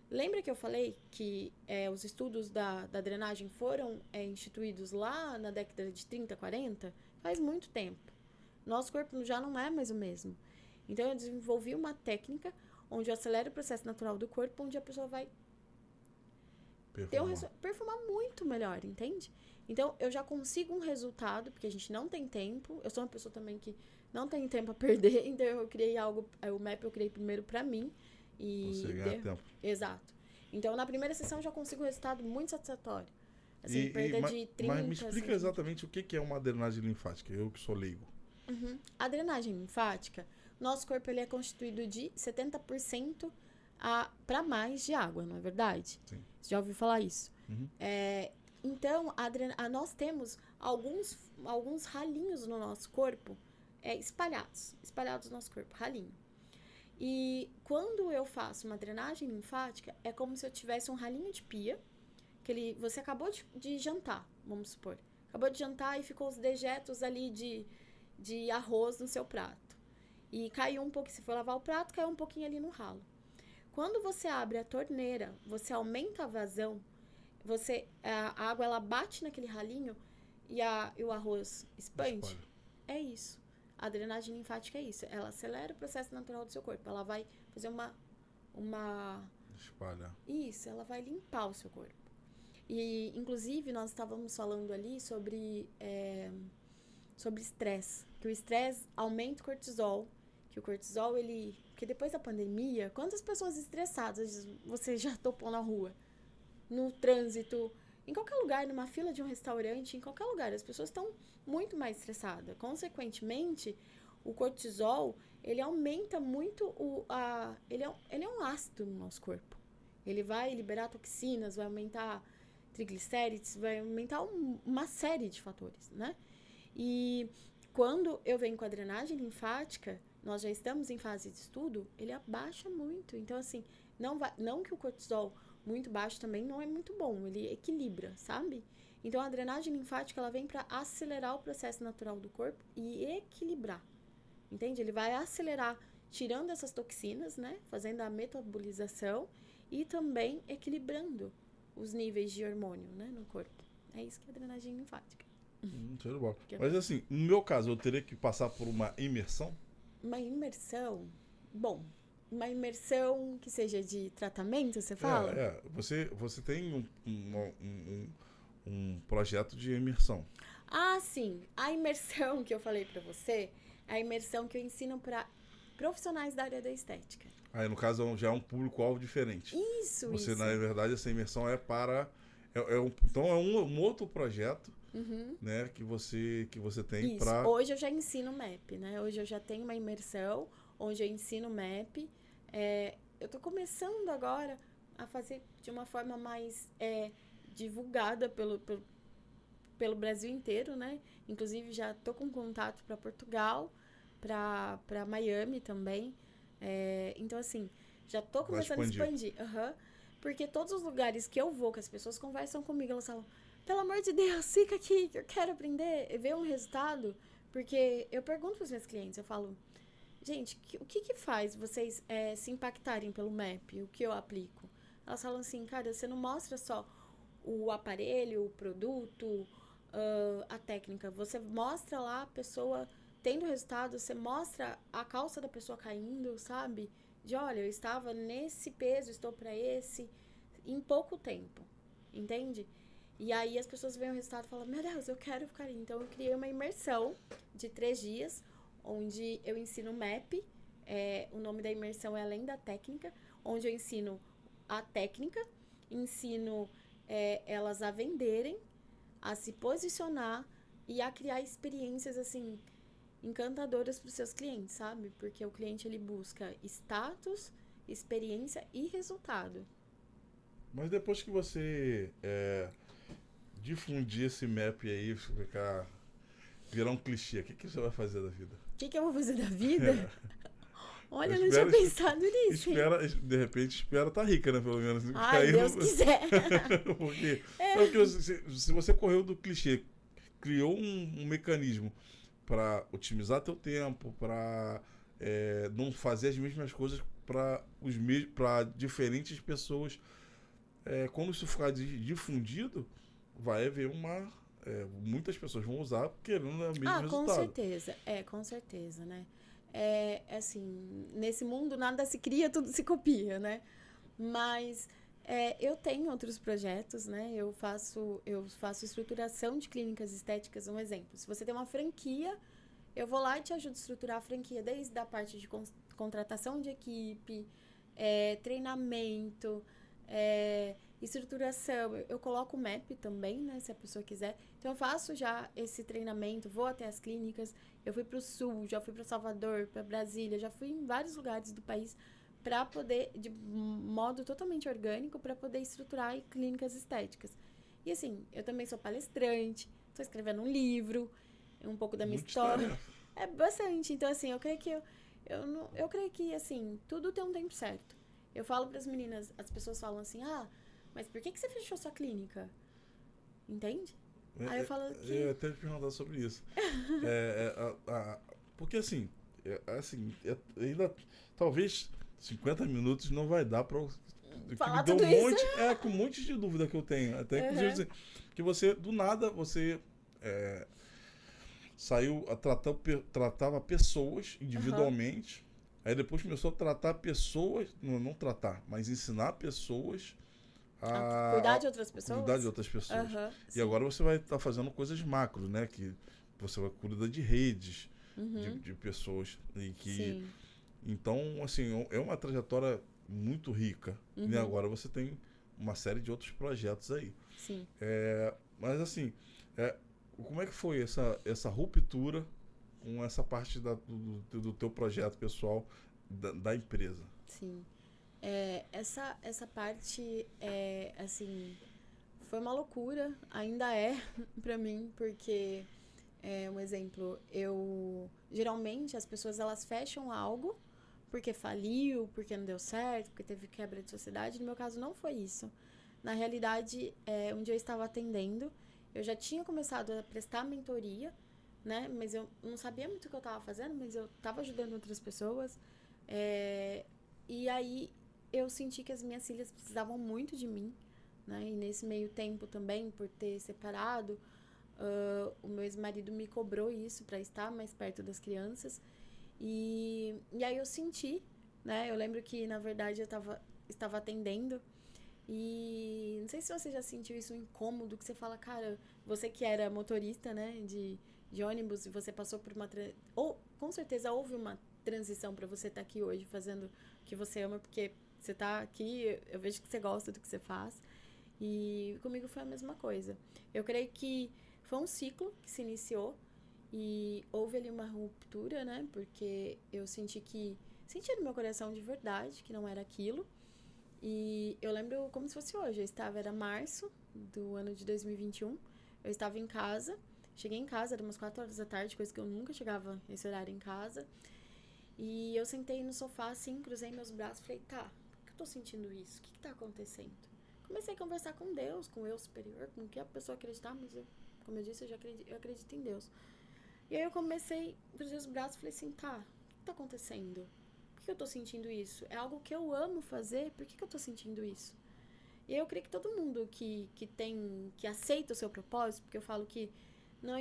Lembra que eu falei que os estudos da drenagem foram instituídos lá na década de 30, 40? Faz muito tempo. Nosso corpo já não é mais o mesmo. Então, eu desenvolvi uma técnica onde eu acelero o processo natural do corpo, onde a pessoa vai perfumar muito melhor, entende? Então, eu já consigo um resultado, porque a gente não tem tempo. Eu sou uma pessoa também que não tem tempo a perder, então eu criei algo, o MAP eu criei primeiro pra mim. Você ganha tempo. Exato. Então, na primeira sessão, eu já consigo um resultado muito satisfatório. Assim, perda de 30... Mas me explica exatamente o que é uma drenagem linfática, eu que sou leigo. A drenagem linfática, nosso corpo ele é constituído de 70% para mais de água, não é verdade? Sim. Você já ouviu falar isso? Então, nós temos alguns ralinhos no nosso corpo espalhados no nosso corpo, ralinho. E quando eu faço uma drenagem linfática, é como se eu tivesse um ralinho de pia, que você acabou de jantar, vamos supor. Acabou de jantar e ficou os dejetos ali de arroz no seu prato. E caiu um pouquinho, se for lavar o prato, caiu um pouquinho ali no ralo. Quando você abre a torneira, você aumenta a vazão, a água ela bate naquele ralinho e o arroz expande. É isso. A drenagem linfática é isso. Ela acelera o processo natural do seu corpo. Ela vai fazer uma... Espalha. Isso, ela vai limpar o seu corpo. E, inclusive, nós estávamos falando ali sobre estresse. Que o estresse aumenta o cortisol. Que o cortisol, Porque depois da pandemia, quantas pessoas estressadas você já topou na rua? No trânsito, em qualquer lugar, numa fila de um restaurante, em qualquer lugar, as pessoas estão muito mais estressadas. Consequentemente, o cortisol, ele aumenta muito ele é um ácido no nosso corpo. Ele vai liberar toxinas, vai aumentar triglicérides, vai aumentar uma série de fatores, né? E quando eu venho com a drenagem linfática, nós já estamos em fase de estudo, ele abaixa muito. Então, assim, não que o cortisol muito baixo também não é muito bom, ele equilibra, sabe? Então, a drenagem linfática, ela vem para acelerar o processo natural do corpo e equilibrar, entende? Ele vai acelerar, tirando essas toxinas, né? Fazendo a metabolização e também equilibrando os níveis de hormônio, né? No corpo. É isso que é a drenagem linfática. Show de bola. Mas assim, no meu caso, eu teria que passar por uma imersão? Uma imersão, bom, uma imersão que seja de tratamento, você fala? Você tem um projeto de imersão. Ah, sim. A imersão que eu falei pra você, é a imersão que eu ensino para profissionais da área da estética. Aí, no caso, já é um público-alvo diferente. Isso. Na verdade, essa imersão é para... então, é um outro projeto, né, que você tem para... Hoje eu já ensino MAP, né? Hoje eu já tenho uma imersão onde eu ensino MAP. Eu tô começando agora a fazer de uma forma mais divulgada pelo Brasil inteiro, né? Inclusive, já tô com contato para Portugal, para Miami também. Então, assim, já tô começando a expandir. Porque todos os lugares que eu vou, que as pessoas conversam comigo, elas falam, pelo amor de Deus, fica aqui, que eu quero aprender, ver um resultado. Porque eu pergunto para os meus clientes, eu falo, gente, o que faz vocês se impactarem pelo MAP, o que eu aplico? Elas falam assim, cara, você não mostra só o aparelho, o produto, a técnica. Você mostra lá a pessoa tendo resultado, você mostra a calça da pessoa caindo, sabe? De, olha, eu estava nesse peso, estou para esse, em pouco tempo, entende? E aí as pessoas veem o resultado e falam, meu Deus, eu quero ficar aí. Então eu criei uma imersão de 3 dias, onde eu ensino MAP, o nome da imersão é Além da Técnica, onde eu ensino a técnica, ensino elas a venderem, a se posicionar e a criar experiências, assim, encantadoras para os seus clientes, sabe? Porque o cliente, ele busca status, experiência e resultado. Mas depois que você difundir esse MAP aí, virar um clichê, o que você vai fazer da vida? O que eu vou fazer da vida? Olha, eu não tinha pensado nisso. De repente, espera tá rica, né? Pelo menos. Ai, Deus quiser. Porque se você correu do clichê, criou um mecanismo para otimizar teu tempo, para não fazer as mesmas coisas para diferentes pessoas. Quando isso ficar difundido, vai haver muitas pessoas vão usar querendo o mesmo resultado. Com certeza. Com certeza, né? Assim, nesse mundo nada se cria, tudo se copia, né? Mas eu tenho outros projetos, né? Eu faço estruturação de clínicas estéticas, um exemplo. Se você tem uma franquia, eu vou lá e te ajudo a estruturar a franquia, desde a parte de contratação de equipe, treinamento, estruturação. Eu coloco o MAP também, né? Se a pessoa quiser. Então, eu faço já esse treinamento, vou até as clínicas. Eu fui para o Sul, já fui para Salvador, para Brasília, já fui em vários lugares do país para poder, de modo totalmente orgânico, para poder estruturar clínicas estéticas. E assim, eu também sou palestrante, estou escrevendo um livro, um pouco da minha história. É bastante. Então, assim, eu creio que, assim, tudo tem um tempo certo. Eu falo para as meninas, as pessoas falam assim, mas por que você fechou sua clínica? Entende? Aí eu falo que... Eu ia até te perguntar sobre isso. Porque assim, ainda talvez 50 minutos não vai dar para falar tudo isso. Com um monte de dúvida que eu tenho. Até inclusive que você, do nada, você saiu, tratava pessoas individualmente, aí depois começou a tratar pessoas, não tratar, mas ensinar pessoas a cuidar de outras pessoas. Cuidar de outras pessoas. E agora você vai estar fazendo coisas macro, né? Que você vai cuidar de redes de pessoas. Então, assim, é uma trajetória muito rica. E agora você tem uma série de outros projetos aí. Sim. Mas, assim, como é que foi essa ruptura com essa parte do teu projeto pessoal da empresa? Sim. Essa parte, assim, foi uma loucura, ainda é pra mim, porque, um exemplo, geralmente as pessoas, elas fecham algo porque faliu, porque não deu certo, porque teve quebra de sociedade. No meu caso, não foi isso. Na realidade, um dia eu estava atendendo, eu já tinha começado a prestar mentoria, né? Mas eu não sabia muito o que eu estava fazendo, mas eu estava ajudando outras pessoas. E aí eu senti que as minhas filhas precisavam muito de mim, né? E nesse meio tempo também, por ter separado, o meu ex-marido me cobrou isso para estar mais perto das crianças. E aí eu senti, né? Eu lembro que, na verdade, eu estava atendendo. E não sei se você já sentiu isso, um incômodo, que você fala, cara, você que era motorista, né, de ônibus, e você passou por uma... Ou, com certeza, houve uma transição para você estar aqui hoje fazendo o que você ama, porque você tá aqui, eu vejo que você gosta do que você faz. E comigo foi a mesma coisa. Eu creio que foi um ciclo que se iniciou e houve ali uma ruptura, né? Porque eu senti no meu coração de verdade que não era aquilo. E eu lembro como se fosse hoje. Era março do ano de 2021. Eu estava em casa. Cheguei em casa, era umas 4 horas da tarde, coisa que eu nunca chegava nesse horário em casa. E eu sentei no sofá, assim, cruzei meus braços e falei, tá, por que eu tô sentindo isso? O que tá acontecendo? Comecei a conversar com Deus, com o eu superior, com o que a pessoa acreditar, mas como eu disse, eu acredito em Deus. E aí eu cruzei os braços e falei assim, tá, o que tá acontecendo? Por que eu tô sentindo isso? É algo que eu amo fazer, por que eu tô sentindo isso? E eu creio que todo mundo que aceita o seu propósito, porque eu falo que não,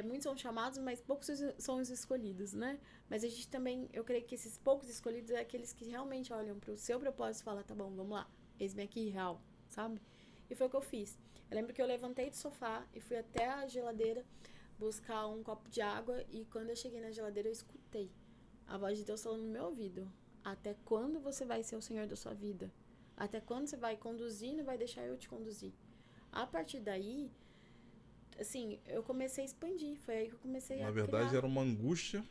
muitos são chamados, mas poucos são os escolhidos, né? Mas a gente também, eu creio que esses poucos escolhidos é aqueles que realmente olham pro seu propósito e falam, tá bom, vamos lá, eis-me aqui, real, sabe? E foi o que eu fiz. Eu lembro que eu levantei do sofá e fui até a geladeira buscar um copo de água, e quando eu cheguei na geladeira eu escutei a voz de Deus falando no meu ouvido: até quando você vai ser o Senhor da sua vida? Até quando você vai conduzir e não vai deixar eu te conduzir? A partir daí, assim, eu comecei a expandir, foi aí que eu comecei Na a verdade, criar. era uma angústia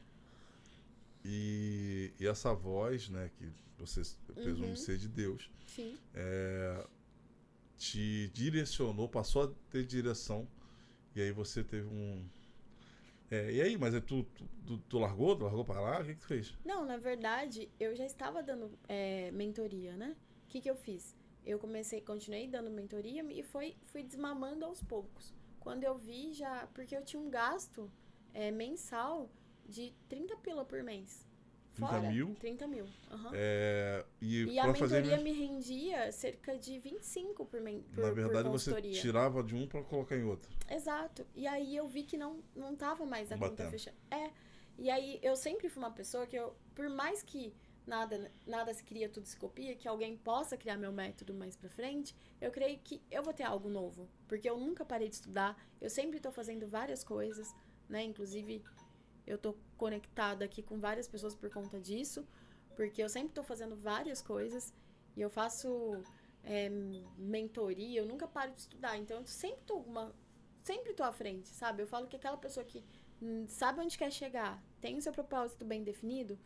e essa voz, né, que você presume ser de Deus, Sim. te direcionou, passou a ter direção, e aí você teve um... e aí, mas tu largou? Tu largou pra lá? O que tu fez? Não, na verdade, eu já estava dando mentoria, né? O que eu fiz? Eu continuei dando mentoria e fui desmamando aos poucos. Quando eu vi já... Porque eu tinha um gasto mensal de 30 pila por mês. 30 mil? 30 mil. Uhum. E a pra fazer mentoria me rendia cerca de 25 por Na verdade, por você consultoria. tirava de um pra colocar em outro. Exato. E aí eu vi que não tava mais a conta Batendo. fechando. E aí eu sempre fui uma pessoa que por mais que nada se cria, tudo se copia, que alguém possa criar meu método mais pra frente, eu creio que eu vou ter algo novo. Porque eu nunca parei de estudar, eu sempre tô fazendo várias coisas, né? Inclusive, eu tô conectada aqui com várias pessoas por conta disso, porque eu sempre tô fazendo várias coisas e eu faço mentoria, eu nunca paro de estudar. Então, eu sempre tô à frente, sabe? Eu falo que aquela pessoa que sabe onde quer chegar, tem o seu propósito bem definido,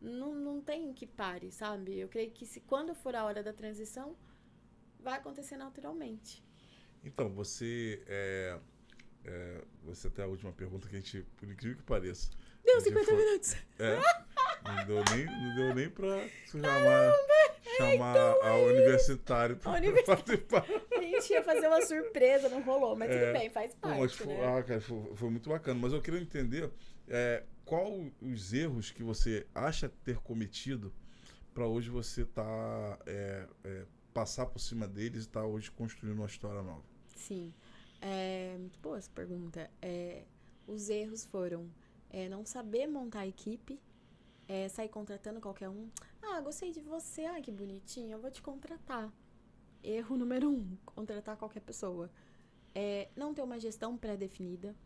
não tem que pare, sabe? Eu creio que quando for a hora da transição, vai acontecer naturalmente. Então, você até a última pergunta que a gente, por incrível que pareça. Deu 50 minutos. Não deu nem pra chamar a universitário pra participar. A gente ia fazer uma surpresa, não rolou, mas tudo bem, faz parte, né? Cara, foi muito bacana. Mas eu queria entender qual os erros que você acha ter cometido para hoje você passar por cima deles e estar hoje construindo uma história nova. Sim. Muito boa essa pergunta. Os erros foram não saber montar a equipe, sair contratando qualquer um. Ah, gostei de você, que bonitinho, eu vou te contratar. Erro número 1, contratar qualquer pessoa. Não ter uma gestão pré-definida,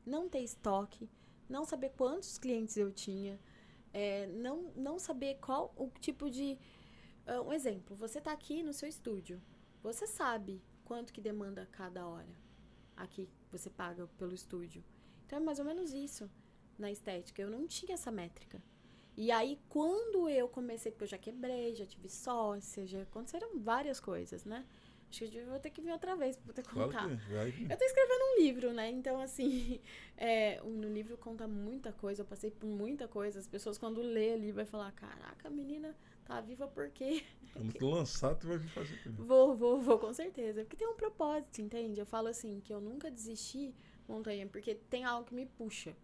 não ter estoque, não saber quantos clientes eu tinha, não saber qual o tipo de... um exemplo, você está aqui no seu estúdio, você sabe quanto que demanda cada hora. Aqui você paga pelo estúdio. Então é mais ou menos isso na estética. Eu não tinha essa métrica. E aí, quando eu comecei, porque eu já quebrei, já tive sócia, já aconteceram várias coisas, né? Acho que eu vou ter que vir outra vez pra poder Claro contar. que vai. Eu tô escrevendo um livro, né? Então, assim, no livro conta muita coisa, eu passei por muita coisa. As pessoas, quando lê ali, vai falar, caraca, a menina tá viva por quê? Quando tu lançar, tu vai vir fazer comigo. Vou, com certeza. Porque tem um propósito, entende? Eu falo assim, que eu nunca desisti, Montanha, porque tem algo que me puxa,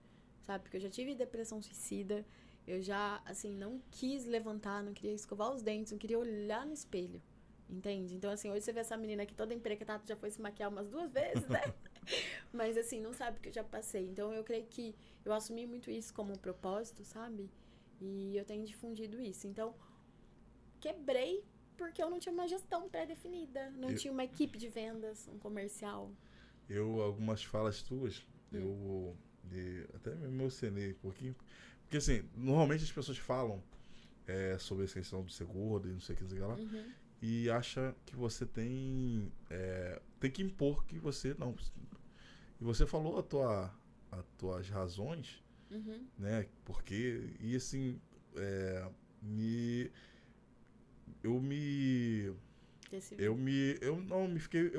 sabe? Porque eu já tive depressão suicida, eu já, assim, não quis levantar, não queria escovar os dentes, não queria olhar no espelho, entende? Então, assim, hoje você vê essa menina aqui toda empreguetada, já foi se maquiar umas 2 vezes, né? Mas, assim, não sabe o que eu já passei. Então, eu creio que eu assumi muito isso como um propósito, sabe? E eu tenho difundido isso. Então, quebrei porque eu não tinha uma gestão pré-definida, não tinha uma equipe de vendas, um comercial. Algumas falas tuas, até me emocionei um pouquinho. Porque assim, normalmente as pessoas falam sobre essa questão do ser gordo e não sei o que dizer lá, e acha que você tem que impor que você não. E você falou as tuas razões, né? Porque, e assim, eu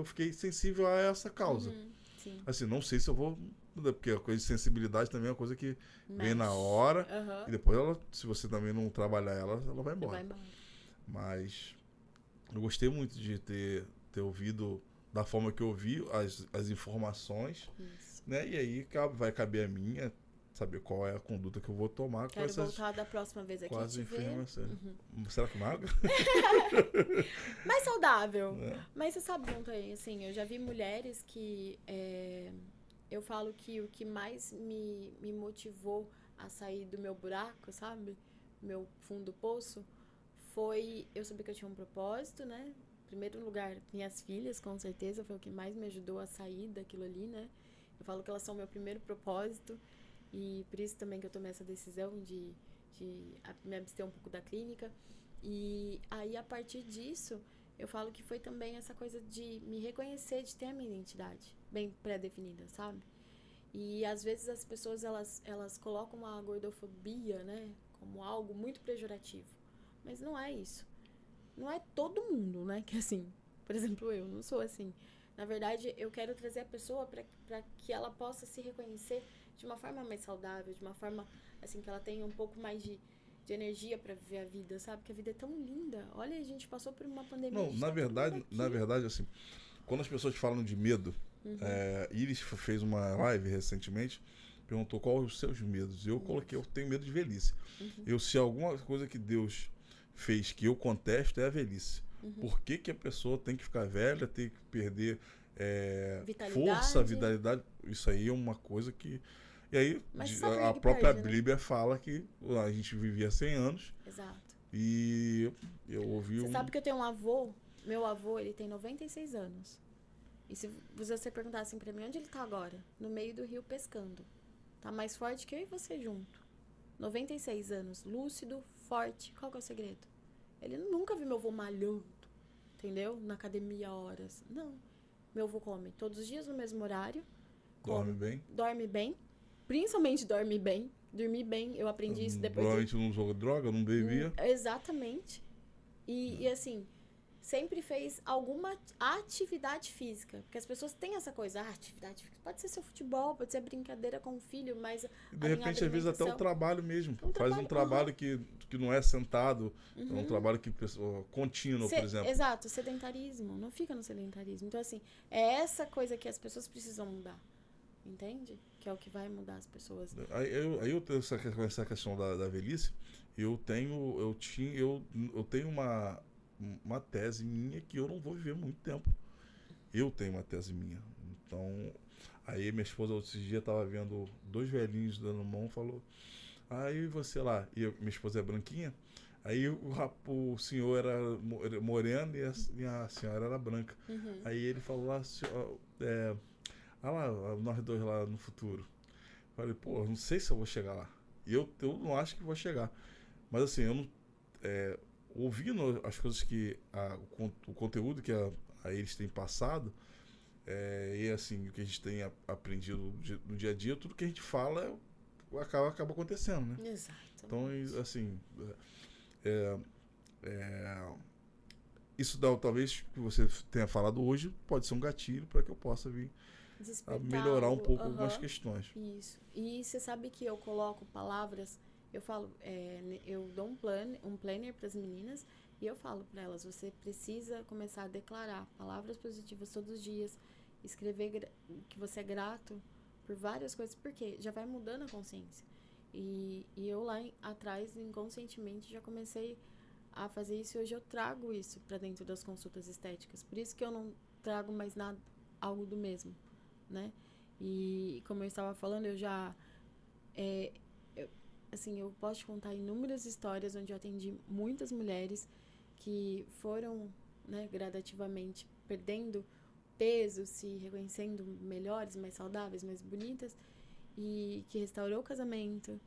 fiquei sensível a essa causa. Sim. Assim, não sei se eu vou, porque a coisa de sensibilidade também é uma coisa que vem na Mexe. hora, e depois se você também não trabalhar ela vai embora. Vai embora. Mas eu gostei muito de ter ouvido da forma que eu ouvi as informações, Isso. né? E aí vai caber a minha saber qual é a conduta que eu vou tomar Quero com essas voltar da próxima vez aqui quase te ver. informações. Será que uma água? Mais saudável. É. Mas você sabe, Montanha, assim, eu já vi mulheres que eu falo que o que mais me motivou a sair do meu buraco, sabe? Meu fundo do poço, foi eu saber que eu tinha um propósito, né? Em primeiro lugar, minhas filhas, com certeza, foi o que mais me ajudou a sair daquilo ali, né? Eu falo que elas são meu primeiro propósito. E por isso também que eu tomei essa decisão de me abster um pouco da clínica. E aí, a partir disso, eu falo que foi também essa coisa de me reconhecer, de ter a minha identidade bem pré-definida, sabe? E às vezes as pessoas, elas colocam a gordofobia, né, como algo muito pejorativo. Mas não é isso. Não é todo mundo, né, que assim. Por exemplo, eu não sou assim. Na verdade, eu quero trazer a pessoa para que ela possa se reconhecer de uma forma mais saudável, de uma forma, assim, que ela tenha um pouco mais de energia para viver a vida, sabe? Que a vida é tão linda. Olha, a gente passou por uma pandemia. Não, na verdade, assim, quando as pessoas falam de medo, Iris fez uma live recentemente, perguntou quais os seus medos. Eu coloquei, eu tenho medo de velhice. Se alguma coisa que Deus fez que eu contesto é a velhice. Por que a pessoa tem que ficar velha, tem que perder força, vitalidade? Isso aí é uma coisa que... E aí, a própria Bíblia fala que a gente vivia 100 anos. Exato. E eu ouvi Você sabe que eu tenho um avô, meu avô, ele tem 96 anos. E se você perguntar assim pra mim, onde ele tá agora? No meio do rio pescando. Tá mais forte que eu e você junto. 96 anos, lúcido, forte. Qual que é o segredo? Ele nunca viu meu avô malhando, entendeu? Na academia horas. Não. Meu avô come todos os dias no mesmo horário. Dorme bem. Principalmente dorme bem. Dormir bem, eu aprendi isso depois. Provavelmente não usou droga, não bebia. Exatamente. E assim, sempre fez alguma atividade física. Porque as pessoas têm essa coisa, atividade física. Pode ser seu futebol, pode ser brincadeira com o filho, mas... De repente, às vezes, até o trabalho mesmo. Faz um trabalho que não é sentado, é um trabalho contínuo, por exemplo. Exato, sedentarismo. Não fica no sedentarismo. Então, assim, é essa coisa que as pessoas precisam mudar. Entende? Que é o que vai mudar as pessoas. Aí eu tenho essa questão da velhice, eu tenho uma tese minha que eu não vou viver muito tempo. Eu tenho uma tese minha. Então, aí minha esposa outro dia estava vendo 2 velhinhos dando mão, falou, aí você lá, e minha esposa é branquinha, aí o senhor era moreno e a senhora era branca. Aí ele falou lá, nós dois lá no futuro. Falei, pô, não sei se eu vou chegar lá. Eu não acho que vou chegar. Mas assim, eu não... ouvindo as coisas que... o conteúdo que eles têm passado, e assim, o que a gente tem aprendido no dia a dia, tudo que a gente fala acaba acontecendo, né? Exato. Então, assim, isso talvez que você tenha falado hoje pode ser um gatilho para que eu possa vir a melhorar um pouco algumas questões. Isso. E você sabe que eu coloco palavras, eu falo, eu dou um planner para as meninas e eu falo para elas, você precisa começar a declarar palavras positivas todos os dias, escrever que você é grato por várias coisas, porque já vai mudando a consciência. E eu lá atrás, inconscientemente, já comecei a fazer isso e hoje eu trago isso para dentro das consultas estéticas. Por isso que eu não trago mais nada, algo do mesmo, né? E como eu estava falando, eu já... eu posso te contar inúmeras histórias onde eu atendi muitas mulheres que foram, né, gradativamente perdendo peso, se reconhecendo melhores, mais saudáveis, mais bonitas, e que restaurou o casamento,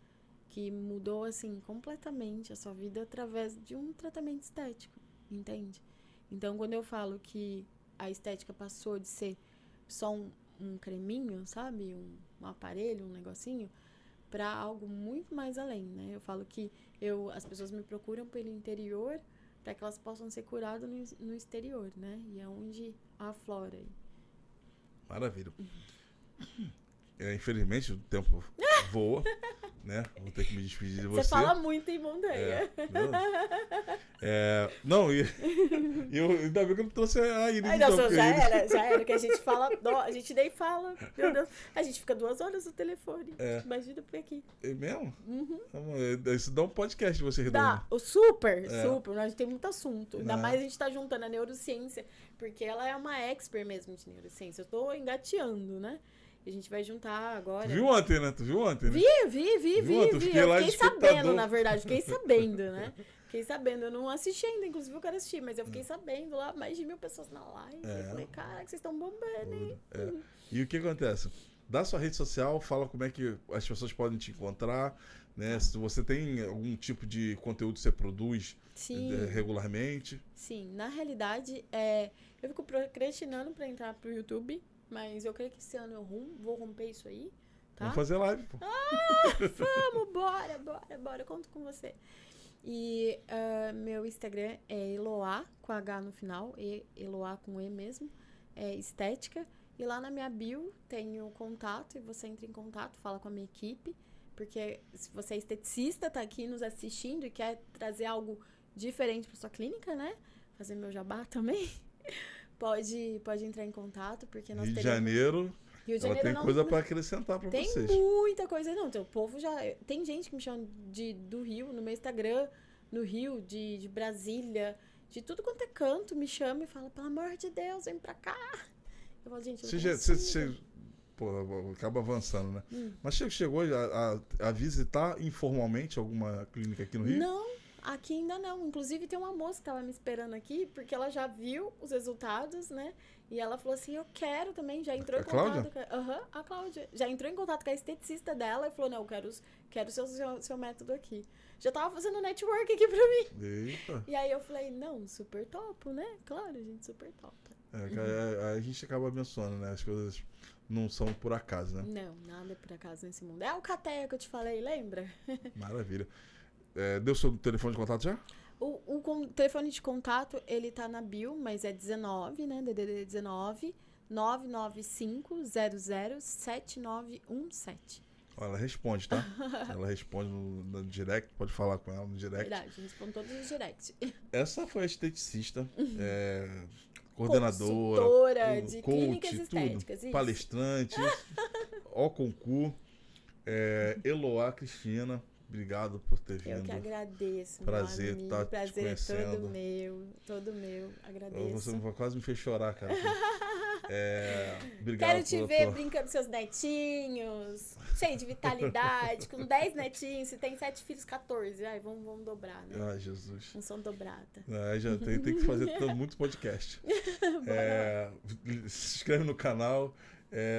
que mudou, assim, completamente a sua vida através de um tratamento estético, entende? Então, quando eu falo que a estética passou de ser só um creminho, sabe? Um aparelho, um negocinho, para algo muito mais além, né? Eu falo que as pessoas me procuram pelo interior para que elas possam ser curadas no exterior, né? E é onde aflora aí. Maravilha. Infelizmente, o tempo voa, né? Vou ter que me despedir de você. Você fala muito em Montanha. Não, eu ainda bem que eu não trouxe a Iris. Não, já era, que a gente fala, a gente nem fala, meu Deus, a gente fica 2 horas no telefone, imagina por aqui. É mesmo? Uhum. Isso dá um podcast você redondo. Dá, super, a gente tem muito assunto, ainda mais a gente tá juntando a neurociência, porque ela é uma expert mesmo de neurociência, eu tô engateando, né? A gente vai juntar agora. Tu viu ontem, né? Vi. Eu fiquei sabendo, na verdade. Fiquei sabendo. Eu não assisti ainda, inclusive eu quero assistir, mas eu fiquei sabendo lá, mais de 1000 pessoas na live. Eu falei, caraca, vocês estão bombando, hein? E o que acontece? Dá sua rede social, fala como é que as pessoas podem te encontrar, né? Se você tem algum tipo de conteúdo que você produz regularmente. Sim, na realidade, eu fico procrastinando pra entrar pro YouTube. Mas eu creio que esse ano eu vou romper isso aí, tá? Vamos fazer live, pô. Vamos, bora, eu conto com você. E meu Instagram é Eloá, com H no final, Eloá com E mesmo, é estética. E lá na minha bio tem o contato, e você entra em contato, fala com a minha equipe, porque se você é esteticista, tá aqui nos assistindo e quer trazer algo diferente pra sua clínica, né? Fazer meu jabá também. Pode entrar em contato, porque nós Rio de Janeiro, ela tem coisa para acrescentar para vocês. Tem muita coisa. Não, então, o povo já... Tem gente que me chama do Rio, no meu Instagram, no Rio, de Brasília, de tudo quanto é canto, me chama e fala, pelo amor de Deus, vem pra cá. Eu falo, gente, você acaba avançando, né? Mas chegou a visitar informalmente alguma clínica aqui no Rio? Não. Aqui ainda não. Inclusive, tem uma moça que tava me esperando aqui, porque ela já viu os resultados, né? E ela falou assim, eu quero também. Já entrou em contato com a Cláudia. Já entrou em contato com a esteticista dela e falou, não, eu quero seu método aqui. Já tava fazendo network aqui pra mim. Eita. E aí eu falei, não, super topo, né? Claro, gente, super top. A gente acaba abençoando, né? As coisas não são por acaso, né? Não, nada é por acaso nesse mundo. É o Cateia que eu te falei, lembra? Maravilha. Deu seu telefone de contato já? O telefone de contato, ele tá na bio, mas é 19, né? DDD 19 995007917. Ela responde, tá? Ela responde no direct, pode falar com ela no direct. Verdade, responde todos os directs. Essa foi a esteticista, coordenadora, consultora de coach, clínicas estéticas, tudo, palestrante, ao concurso, Eloá Cristina. Obrigado por ter vindo. Eu que agradeço. Prazer estar te conhecendo. Todo meu. Agradeço. Você quase me fez chorar, cara. Obrigado. Quero te ver brincando com seus netinhos, cheio de vitalidade, com 10 netinhos, se tem 7 filhos, 14. Ai, vamos dobrar, né? Ai, Jesus. Função dobrada. Já tem que fazer muito podcast. Se inscreve no canal,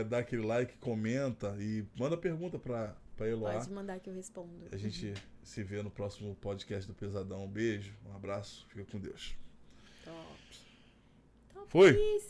dá aquele like, comenta e manda pergunta pra Eloá. Pode mandar que eu respondo. A gente se vê no próximo podcast do Pesadão. Um beijo, um abraço, fica com Deus. Top. Foi?